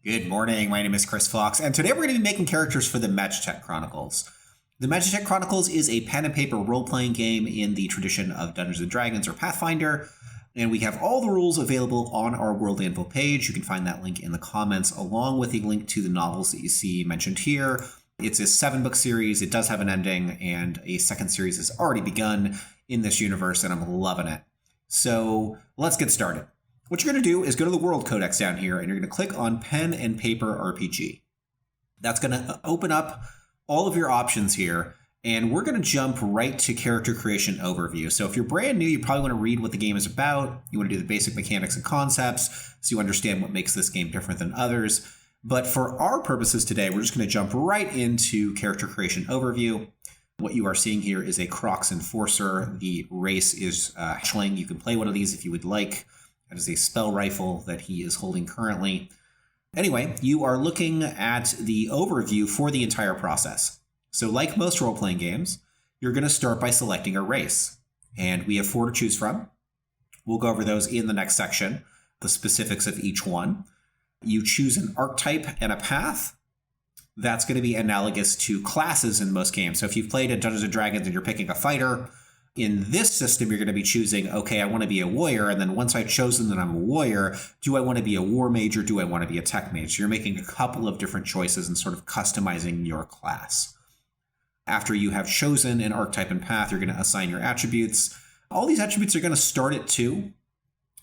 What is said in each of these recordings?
Good morning, my name is Chris Fox, and today we're going to be making characters for the Magitech Chronicles. The Magitech Chronicles is a pen and paper role-playing game in the tradition of Dungeons & Dragons or Pathfinder, and we have all the rules available on our World Anvil page. You can find that link in the comments, along with a link to the novels that you see mentioned here. It's a 7-book series, it does have an ending, and a second series has already begun in this universe, and I'm loving it. So let's get started. What you're going to do is go to the World Codex down here, and you're going to click on Pen and Paper RPG. That's going to open up all of your options here, and we're going to jump right to Character Creation Overview. So if you're brand new, you probably want to read what the game is about. You want to do the basic mechanics and concepts so you understand what makes this game different than others. But for our purposes today, we're just going to jump right into Character Creation Overview. What you are seeing here is a Crocs Enforcer. The race is Hatchling. You can play one of these if you would like. That is a spell rifle that he is holding currently. Anyway, you are looking at the overview for the entire process. So like most role-playing games, you're going to start by selecting a race. And we have 4 to choose from. We'll go over those in the next section, the specifics of each one. You choose an archetype and a path. That's going to be analogous to classes in most games. So if you've played at Dungeons & Dragons and you're picking a fighter, in this system, you're going to be choosing, okay, I want to be a warrior, and then once I've chosen that I'm a warrior, do I want to be a war mage or do I want to be a tech mage? So you're making a couple of different choices and sort of customizing your class. After you have chosen an archetype and path, you're going to assign your attributes. All these attributes are going to start at 2.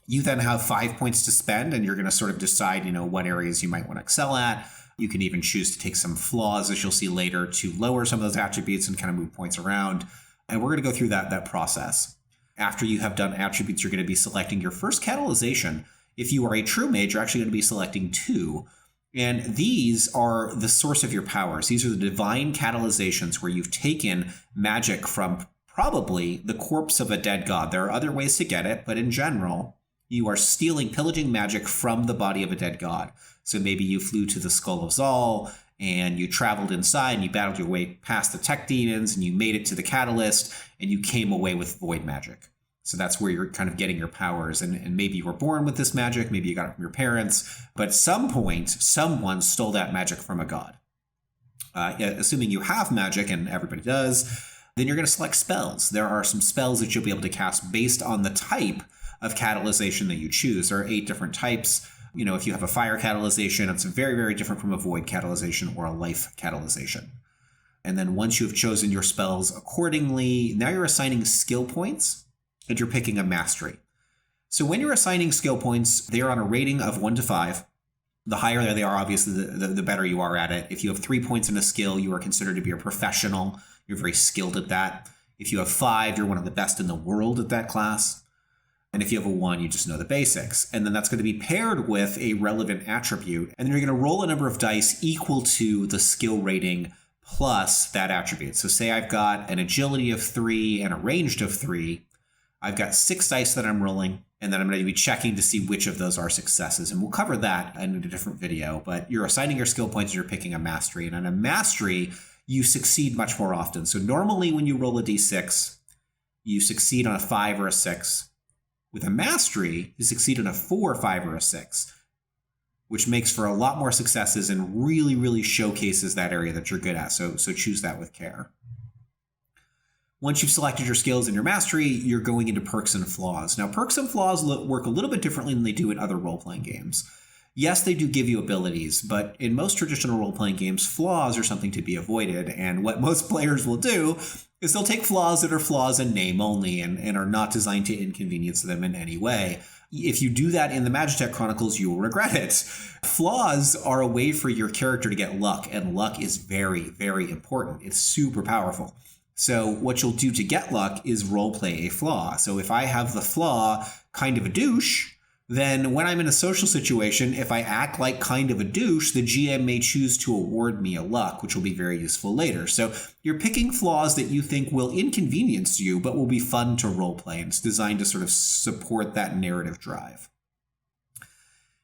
You then have 5 points to spend, and you're going to sort of decide, what areas you might want to excel at. You can even choose to take some flaws, as you'll see later, to lower some of those attributes and kind of move points around. And we're going to go through that process. After you have done attributes, you're going to be selecting your first catalyzation. If you are a true mage, you're actually going to be selecting 2. And these are the source of your powers. These are the divine catalyzations where you've taken magic from probably the corpse of a dead god. There are other ways to get it, but in general, you are pillaging magic from the body of a dead god. So maybe you flew to the Skull of Zal, and you traveled inside and you battled your way past the tech demons and you made it to the catalyst and you came away with void magic. So that's where you're kind of getting your powers. And maybe you were born with this magic, maybe you got it from your parents, but at some point, someone stole that magic from a god. Assuming you have magic, and everybody does, then you're going to select spells. There are some spells that you'll be able to cast based on the type of catalyzation that you choose. There are 8 different types. If you have a fire catalyzation, it's very, very different from a void catalyzation or a life catalyzation. And then once you have chosen your spells accordingly, now you're assigning skill points and you're picking a mastery. So when you're assigning skill points, they are on a rating of 1 to 5. The higher they are, obviously, the better you are at it. If you have 3 points in a skill, you are considered to be a professional. You're very skilled at that. If you have 5, you're one of the best in the world at that class. And if you have a 1, you just know the basics. And then that's going to be paired with a relevant attribute. And then you're going to roll a number of dice equal to the skill rating plus that attribute. So say I've got an agility of 3 and a ranged of 3. I've got 6 dice that I'm rolling, and then I'm going to be checking to see which of those are successes. And we'll cover that in a different video. But you're assigning your skill points and you're picking a mastery. And on a mastery, you succeed much more often. So normally when you roll a d6, you succeed on a 5 or a 6. With a mastery, you succeed on a 4, 5, or a 6, which makes for a lot more successes and really, really showcases that area that you're good at. So choose that with care. Once you've selected your skills and your mastery, you're going into perks and flaws. Now, perks and flaws work a little bit differently than they do in other role-playing games. Yes, they do give you abilities, but in most traditional role-playing games, flaws are something to be avoided. And what most players will do is they'll take flaws that are flaws in name only and are not designed to inconvenience them in any way. If you do that in the Magitech Chronicles, you will regret it. Flaws are a way for your character to get luck, and luck is very, very important. It's super powerful. So what you'll do to get luck is roleplay a flaw. So if I have the flaw kind of a douche, then when I'm in a social situation, if I act like kind of a douche, the GM may choose to award me a luck, which will be very useful later. So you're picking flaws that you think will inconvenience you, but will be fun to roleplay, and it's designed to sort of support that narrative drive.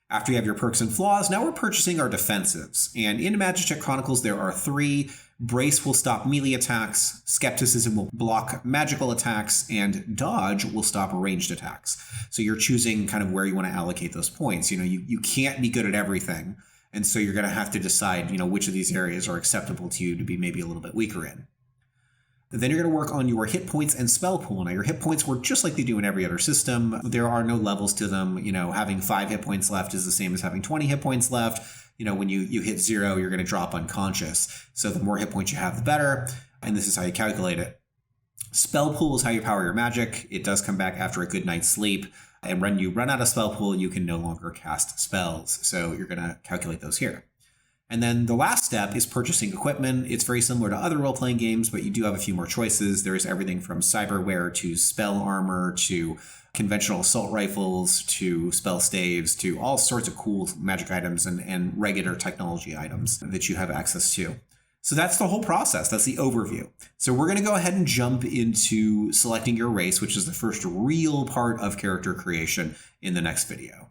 After you have your perks and flaws, now we're purchasing our defensives. And in Magitech Chronicles, there are 3. Brace will stop melee attacks, Skepticism will block magical attacks, and Dodge will stop ranged attacks. So you're choosing kind of where you want to allocate those points. You can't be good at everything. And so you're going to have to decide, which of these areas are acceptable to you to be maybe a little bit weaker in. Then you're going to work on your hit points and spell pool. Now, your hit points work just like they do in every other system. There are no levels to them. Having 5 hit points left is the same as having 20 hit points left. When you hit 0, you're going to drop unconscious. So the more hit points you have, the better. And this is how you calculate it. Spell pool is how you power your magic. It does come back after a good night's sleep. And when you run out of spell pool, you can no longer cast spells. So you're going to calculate those here. And then the last step is purchasing equipment. It's very similar to other role-playing games, but you do have a few more choices. There's everything from cyberware to spell armor to conventional assault rifles to spell staves to all sorts of cool magic items and regular technology items that you have access to. So that's the whole process. That's the overview. So we're going to go ahead and jump into selecting your race, which is the first real part of character creation in the next video.